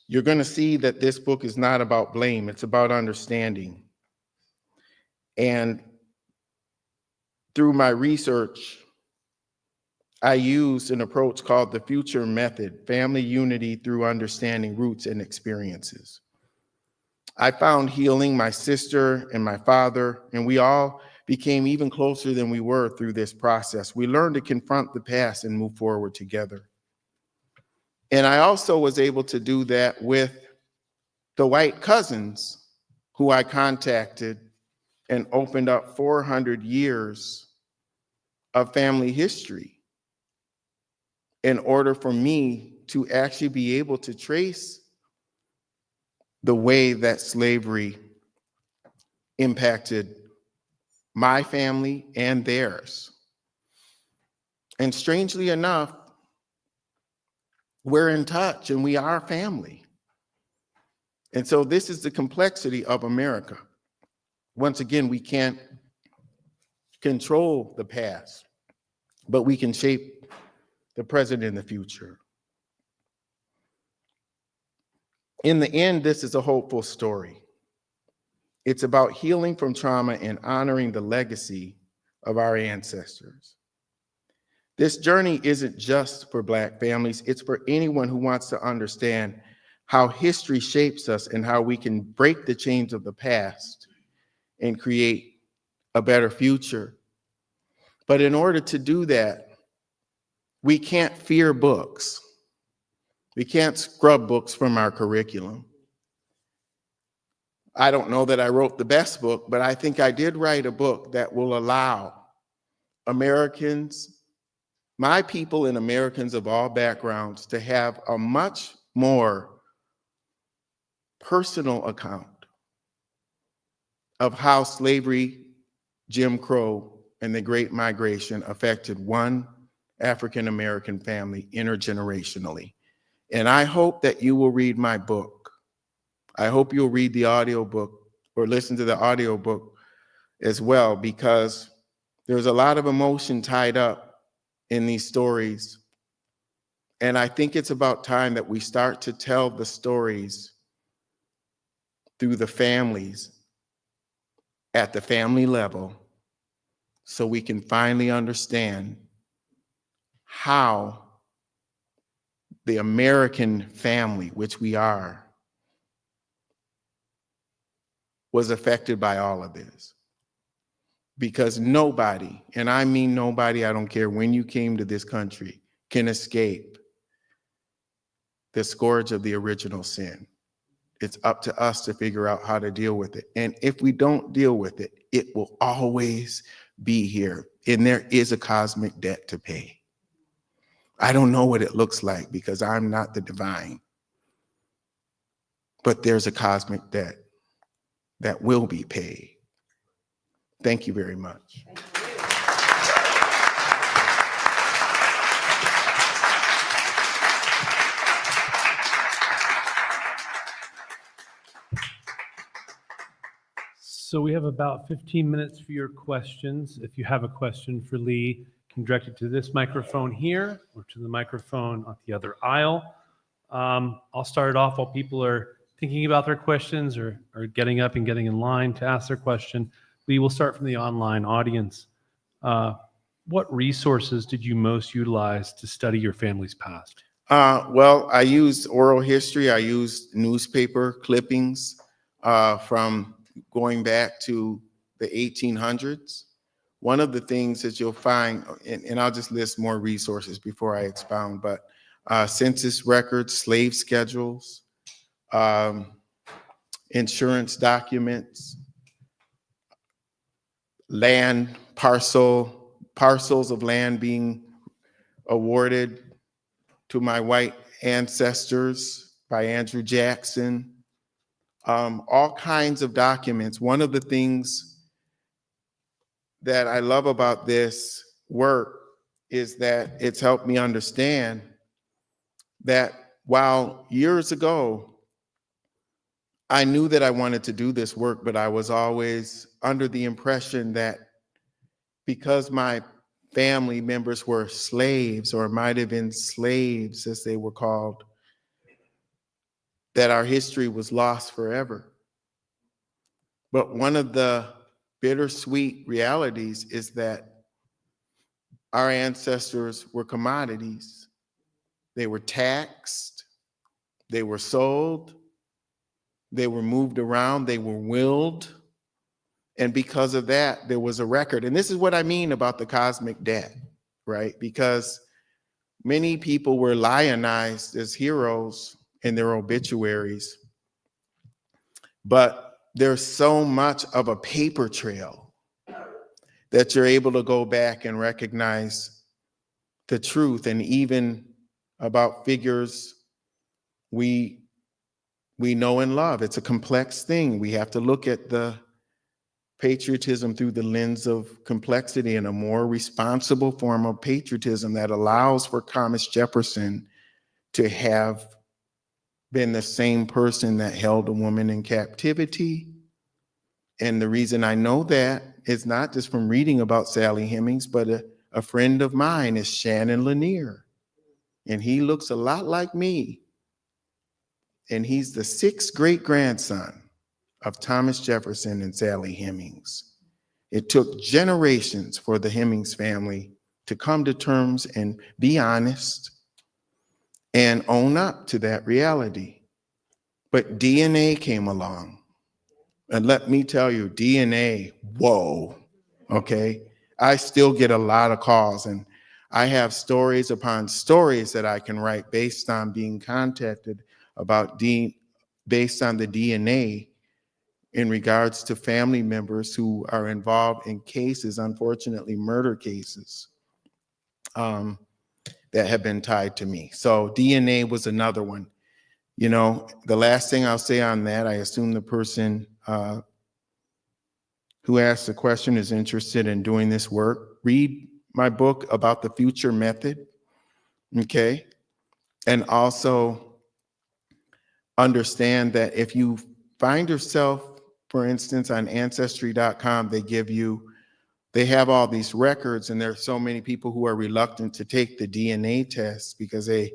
You're going to see that this book is not about blame, it's about understanding. And through my research, I used an approach called the Future Method, family unity through understanding roots and experiences. I found healing, my sister and my father, and we all became even closer than we were through this process. We learned to confront the past and move forward together. And I also was able to do that with the white cousins who I contacted and opened up 400 years of family history in order for me to actually be able to trace the way that slavery impacted my family and theirs. And strangely enough, we're in touch and we are family. And so this is the complexity of America. Once again, we can't control the past, but we can shape the present and the future. In the end, this is a hopeful story. It's about healing from trauma and honoring the legacy of our ancestors. This journey isn't just for Black families, it's for anyone who wants to understand how history shapes us and how we can break the chains of the past and create a better future. But in order to do that, we can't fear books. We can't scrub books from our curriculum. I don't know that I wrote the best book, but I think I did write a book that will allow Americans, my people and Americans of all backgrounds, to have a much more personal account of how slavery, Jim Crow, and the Great Migration affected one African-American family intergenerationally. And I hope that you will read my book. I hope you'll read the audiobook or listen to the audiobook as well, because there's a lot of emotion tied up in these stories. And I think it's about time that we start to tell the stories through the families at the family level, so we can finally understand how the American family, which we are, was affected by all of this. Because nobody, and I mean nobody, I don't care when you came to this country, can escape the scourge of the original sin. It's up to us to figure out how to deal with it. And if we don't deal with it, it will always be here. And there is a cosmic debt to pay. I don't know what it looks like because I'm not the divine. But there's a cosmic debt that will be paid. Thank you very much. So we have about 15 minutes for your questions. If you have a question for Lee, you can direct it to this microphone here or to the microphone on the other aisle. I'll start it off while people are thinking about their questions or getting up and getting in line to ask their question. Lee, we'll start from the online audience. What resources did you most utilize to study your family's past? Well, I used oral history. I used newspaper clippings from going back to the 1800s. One of the things that you'll find, and I'll just list more resources before I expound, but census records, slave schedules, insurance documents, land parcels of land being awarded to my white ancestors by Andrew Jackson, all kinds of documents. One of the things that I love about this work is that it's helped me understand that while years ago, I knew that I wanted to do this work, but I was always under the impression that because my family members were slaves, or might have been slaves as they were called, that our history was lost forever. But one of the bittersweet realities is that our ancestors were commodities. They were taxed, they were sold, they were moved around, they were willed. And because of that, there was a record. And this is what I mean about the cosmic debt, right? Because many people were lionized as heroes in their obituaries, but there's so much of a paper trail that you're able to go back and recognize the truth. And even about figures we know and love. It's a complex thing. We have to look at the patriotism through the lens of complexity, and a more responsible form of patriotism that allows for Thomas Jefferson to have been the same person that held a woman in captivity. And the reason I know that is not just from reading about Sally Hemings, but a friend of mine is Shannon Lanier. And he looks a lot like me. And he's the 6th great-grandson of Thomas Jefferson and Sally Hemings. It took generations for the Hemings family to come to terms and be honest and own up to that reality. But DNA came along. And let me tell you, DNA, whoa, okay? I still get a lot of calls, and I have stories upon stories that I can write based on being contacted about based on the DNA in regards to family members who are involved in cases, unfortunately murder cases, that have been tied to me. So DNA was another one. You know, the last thing I'll say on that, I assume the person who asked the question is interested in doing this work. Read my book about the future method, okay? And also understand that if you find yourself, for instance, on Ancestry.com, they have all these records, and there's so many people who are reluctant to take the DNA test because they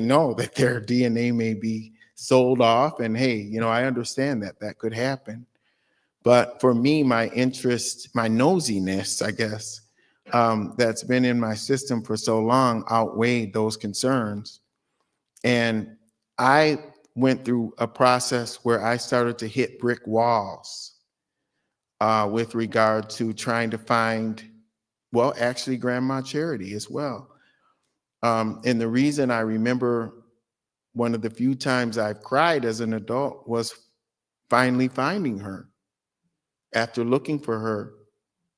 know that their DNA may be sold off, and hey, you know, I understand that could happen. But for me, my interest, my nosiness, I guess, that's been in my system for so long outweighed those concerns. And I went through a process where I started to hit brick walls with regard to trying to find, well, actually Grandma Charity as well. And the reason I remember one of the few times I've cried as an adult was finally finding her after looking for her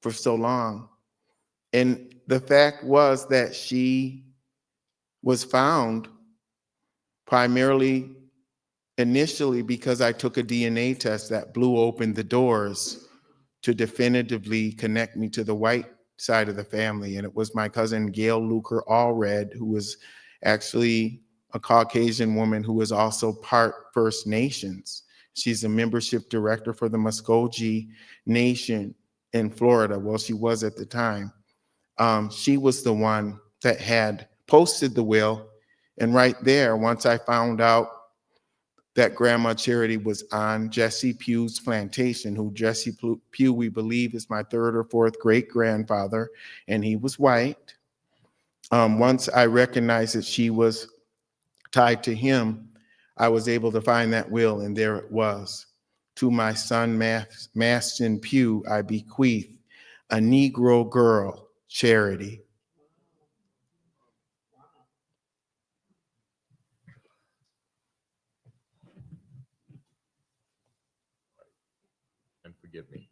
for so long. And the fact was that she was found primarily initially because I took a DNA test that blew open the doors to definitively connect me to the white side of the family. And it was my cousin Gail Luker Allred, who was actually a Caucasian woman who was also part First Nations. She's a membership director for the Muskogee Nation in Florida. Well, she was at the time. She was the one that had posted the will. And right there, once I found out that Grandma Charity was on Jesse Pugh's plantation, who Jesse Pugh, we believe, is my 3rd or 4th great-grandfather, and he was white. Once I recognized that she was tied to him, I was able to find that will, and there it was. To my son, Maston Pugh, I bequeath a Negro girl charity. And forgive me.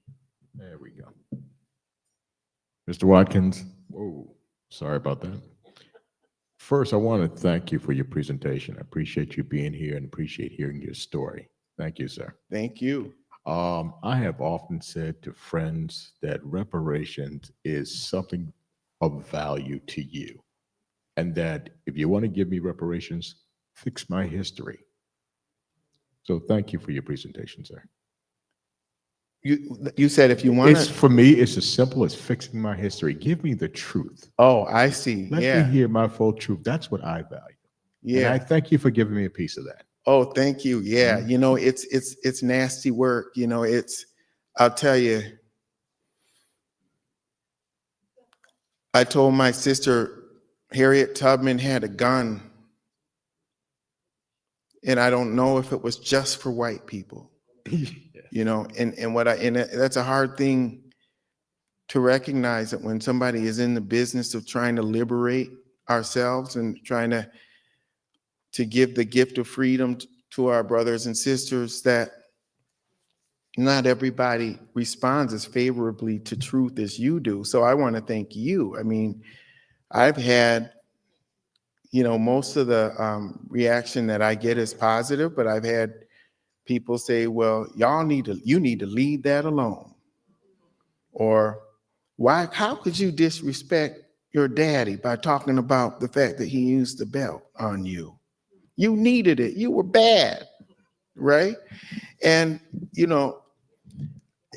There we go. Mr. Watkins, whoa, sorry about that. First, I want to thank you for your presentation. I appreciate you being here and appreciate hearing your story. Thank you, sir. Thank you. I have often said to friends that reparations is something of value to you, and that if you want to give me reparations, fix my history. So thank you for your presentation, sir. You said if you want to. For me, it's as simple as fixing my history. Give me the truth. Oh, I see. Let me hear my full truth. That's what I value. Yeah. And I thank you for giving me a piece of that. Oh, thank you. Yeah. You know, it's nasty work. You know, I'll tell you, I told my sister Harriet Tubman had a gun, and I don't know if it was just for white people. You know, and that's a hard thing to recognize, that when somebody is in the business of trying to liberate ourselves and trying to give the gift of freedom to our brothers and sisters, that not everybody responds as favorably to truth as you do. So I want to thank you. I mean, I've had, you know, most of the reaction that I get is positive, but I've had people say, well, you need to leave that alone. Or how could you disrespect your daddy by talking about the fact that he used the belt on you? You needed it. You were bad, right? And, you know,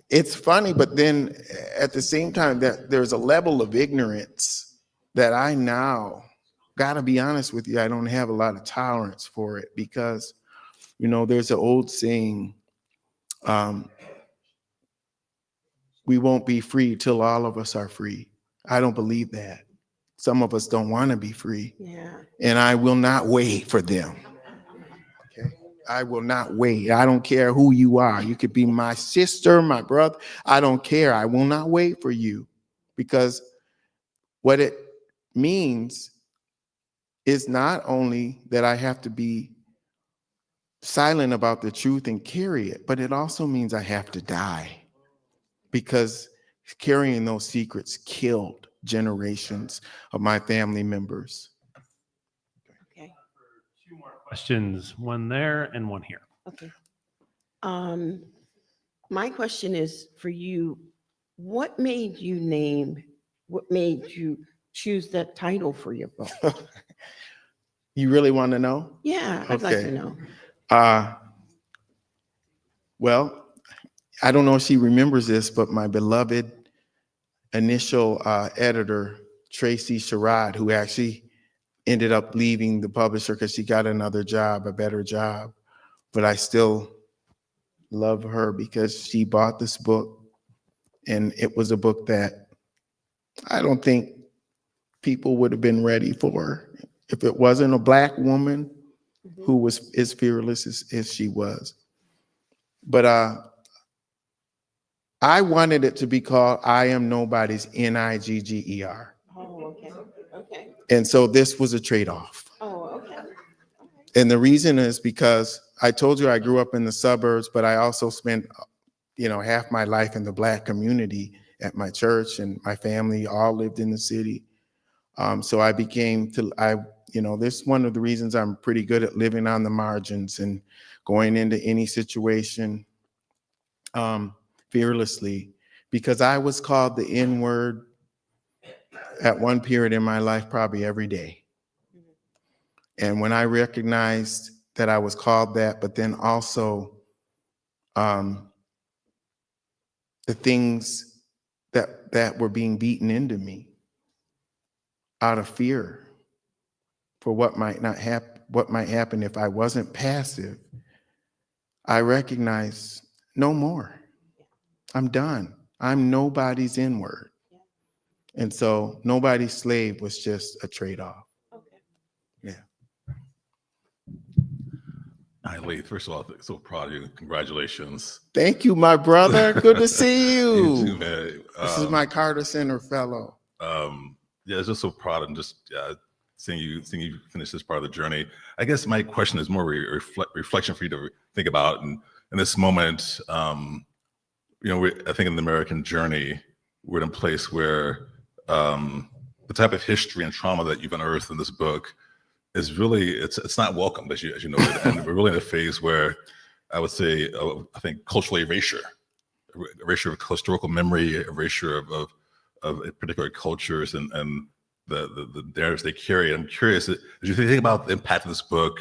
it's funny, but then at the same time that there's a level of ignorance that I now, gotta be honest with you, I don't have a lot of tolerance for it because, you know, there's an old saying, we won't be free till all of us are free. I don't believe that. Some of us don't want to be free. Yeah. And I will not wait for them. Okay. I will not wait. I don't care who you are. You could be my sister, my brother. I don't care. I will not wait for you, because what it means is not only that I have to be silent about the truth and carry it, but it also means I have to die, because carrying those secrets killed generations of my family members. Okay. Two more questions, one there and one here. Okay. My question is for you. What made you choose that title for your book? You really want to know? Yeah, I'd like Okay. to know. Well, I don't know if she remembers this, but my beloved initial editor, Tracy Sherrod, who actually ended up leaving the publisher because she got another job, a better job. But I still love her because she bought this book, and it was a book that I don't think people would have been ready for if it wasn't a Black woman who was as fearless as she was. But I wanted it to be called I Am Nobody's Nigger. Oh, okay. Okay. And so this was a trade-off. Oh, okay. And the reason is because I told you I grew up in the suburbs, but I also spent, you know, half my life in the Black community at my church, and my family all lived in the city. So I became you know, this is one of the reasons I'm pretty good at living on the margins and going into any situation fearlessly, because I was called the N-word at one period in my life, probably every day. And when I recognized that I was called that, but then also the things that were being beaten into me out of fear for what might happen if I wasn't passive, I recognized no more. I'm done. I'm nobody's N-word. And so nobody's slave was just a trade-off. Okay. Yeah. Hi, Lee. First of all, so proud of you. Congratulations. Thank you, my brother. Good to see You too, you. man. This is my Carter Center fellow. Yeah, just so proud and just seeing you finish this part of the journey. I guess my question is more reflection for you to think about. And in this moment, you know, I think in the American journey, we're in a place where the type of history and trauma that you've unearthed in this book is really, it's not welcomed, as you know, and we're really in a phase where I would say, I think cultural erasure of historical memory, erasure of particular cultures and the narratives they carry. I'm curious, as you think about the impact of this book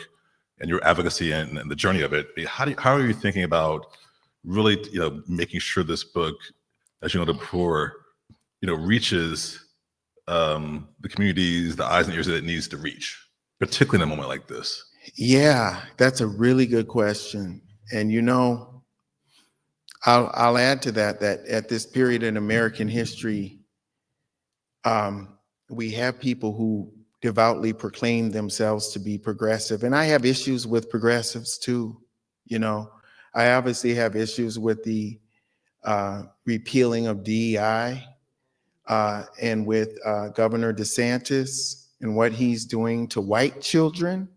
and your advocacy and the journey of it, how are you thinking about really, you know, making sure this book, as you noted before, you know, reaches the communities, the eyes and ears that it needs to reach, particularly in a moment like this? Yeah, that's a really good question. And you know, I'll add to that at this period in American history, we have people who devoutly proclaim themselves to be progressive. And I have issues with progressives too. You know, I obviously have issues with the repealing of DEI and with Governor DeSantis and what he's doing to white children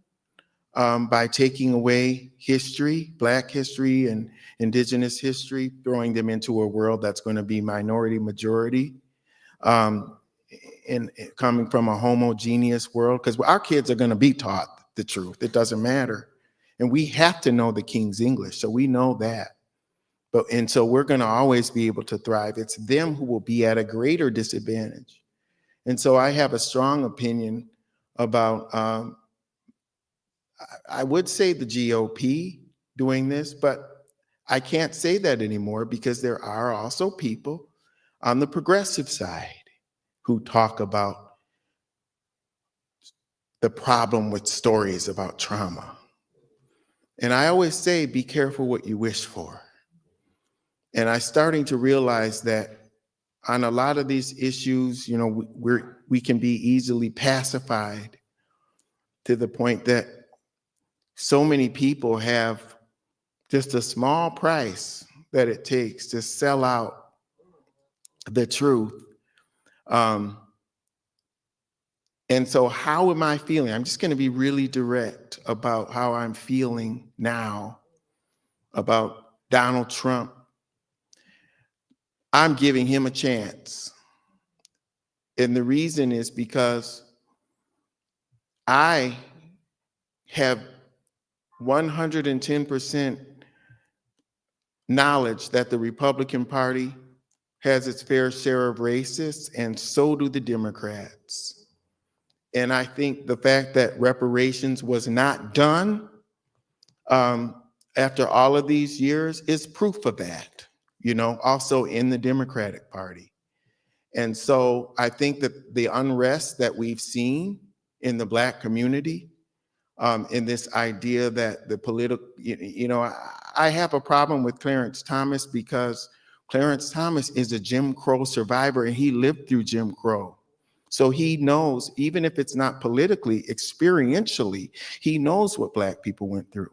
by taking away history, Black history and Indigenous history, throwing them into a world that's going to be minority majority. And coming from a homogeneous world, because our kids are going to be taught the truth. It doesn't matter. And we have to know the King's English, so we know that. And so we're going to always be able to thrive. It's them who will be at a greater disadvantage. And so I have a strong opinion about I would say the GOP doing this, but I can't say that anymore because there are also people on the progressive side who talk about the problem with stories about trauma. And I always say, be careful what you wish for. And I'm starting to realize that on a lot of these issues, you know, we can be easily pacified to the point that so many people have just a small price that it takes to sell out the truth. And so how am I feeling? I'm just going to be really direct about how I'm feeling now about Donald Trump. I'm giving him a chance. And the reason is because I have 110% knowledge that the Republican Party has its fair share of racists, and so do the Democrats. And I think the fact that reparations was not done after all of these years is proof of that, you know, also in the Democratic Party. And so I think that the unrest that we've seen in the Black community, in this idea that the political, you know, I have a problem with Clarence Thomas because Clarence Thomas is a Jim Crow survivor and he lived through Jim Crow. So he knows, even if it's not politically, experientially, he knows what Black people went through.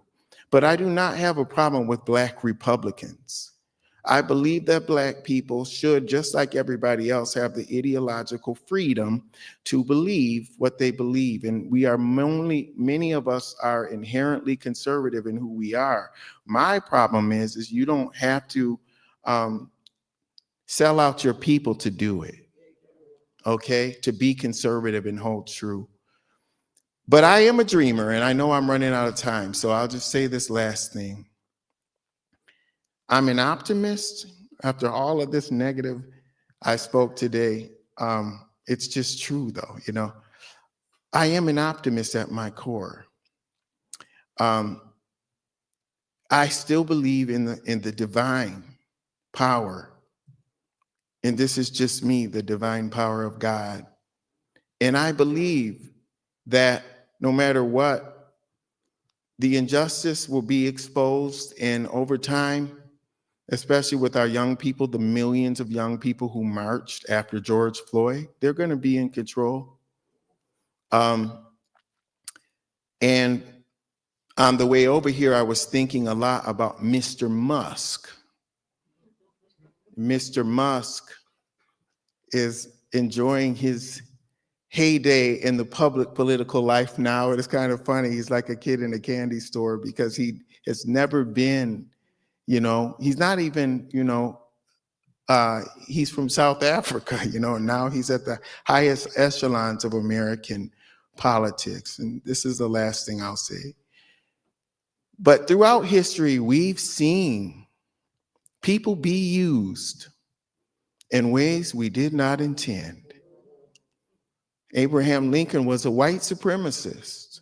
But I do not have a problem with Black Republicans. I believe that Black people should, just like everybody else, have the ideological freedom to believe what they believe. And we are many of us are inherently conservative in who we are. My problem is you don't have to sell out your people to do it. Okay, to be conservative and hold true. But I am a dreamer, and I know I'm running out of time, so I'll just say this last thing. I'm an optimist. After all of this negative I spoke today, it's just true, though, you know. I am an optimist at my core. I still believe in the divine power. And this is just me, the divine power of God. And I believe that no matter what, the injustice will be exposed, and over time, especially with our young people, the millions of young people who marched after George Floyd, they're going to be in control. And on the way over here, I was thinking a lot about Mr. Musk. Mr. Musk is enjoying his heyday in the public political life now. It is kind of funny. He's like a kid in a candy store because he has never been, you know, he's not even, you know, he's from South Africa, you know, and now he's at the highest echelons of American politics. And this is the last thing I'll say. But throughout history, we've seen people be used in ways we did not intend. Abraham Lincoln was a white supremacist.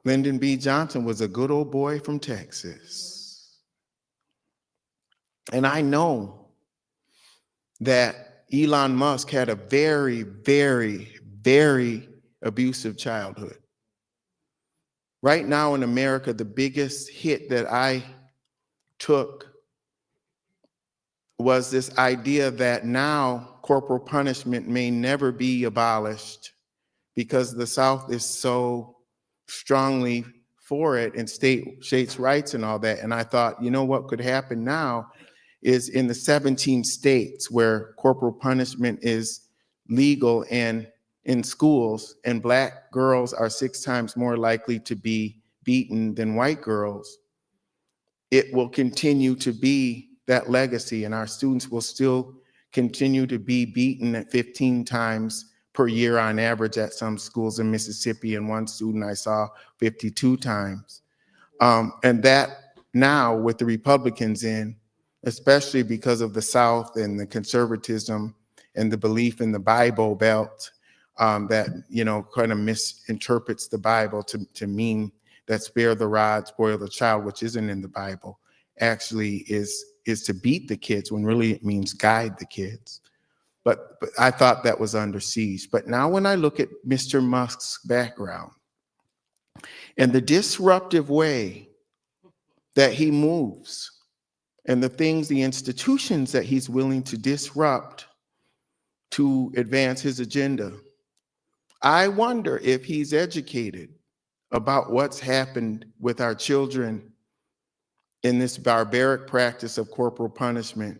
Lyndon B. Johnson was a good old boy from Texas. And I know that Elon Musk had a very, very, very abusive childhood. Right now in America, the biggest hit that I took was this idea that now corporal punishment may never be abolished because the South is so strongly for it and states' rights and all that. And I thought, you know what could happen now is in the 17 states where corporal punishment is legal and in schools, and Black girls are 6 times more likely to be beaten than white girls, it will continue to be that legacy, and our students will still continue to be beaten at 15 times per year on average at some schools in Mississippi, and one student I saw 52 times. And that now with the Republicans in, especially because of the South and the conservatism and the belief in the Bible Belt, that, kind of misinterprets the Bible to mean that spare the rod, spoil the child, which isn't in the Bible, actually is to beat the kids when really it means guide the kids. But I thought that was under siege. But now when I look at Mr. Musk's background and the disruptive way that he moves and the institutions that he's willing to disrupt to advance his agenda, I wonder if he's educated about what's happened with our children in this barbaric practice of corporal punishment.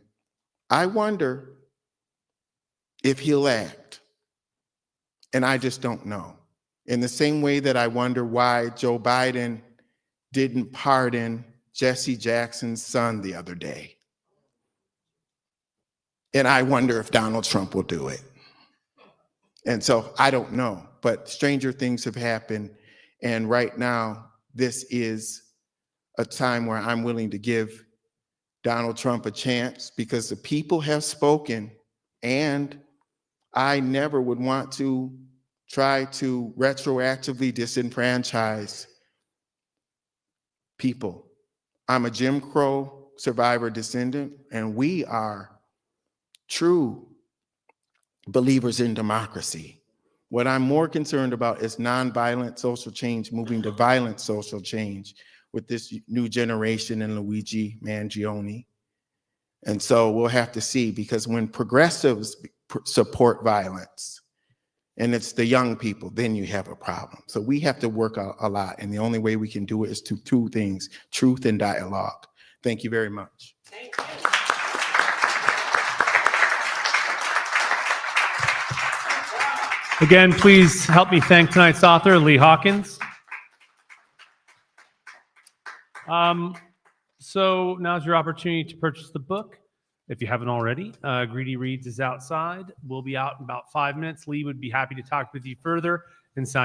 I wonder if he'll act. And I just don't know. In the same way that I wonder why Joe Biden didn't pardon Jesse Jackson's son the other day. And I wonder if Donald Trump will do it. And so I don't know, but stranger things have happened. And right now, this is a time where I'm willing to give Donald Trump a chance because the people have spoken, and I never would want to try to retroactively disenfranchise people. I'm a Jim Crow survivor descendant, and we are true believers in democracy. What I'm more concerned about is nonviolent social change moving to violent social change with this new generation and Luigi Mangione. And so we'll have to see, because when progressives support violence and it's the young people, then you have a problem. So we have to work a lot. And the only way we can do it is to two things: truth and dialogue. Thank you very much. Thank you. Again, please help me thank tonight's author, Lee Hawkins. So now's your opportunity to purchase the book. If you haven't already, Greedy Reads is outside. We'll be out in about 5 minutes. Lee would be happy to talk with you further and sign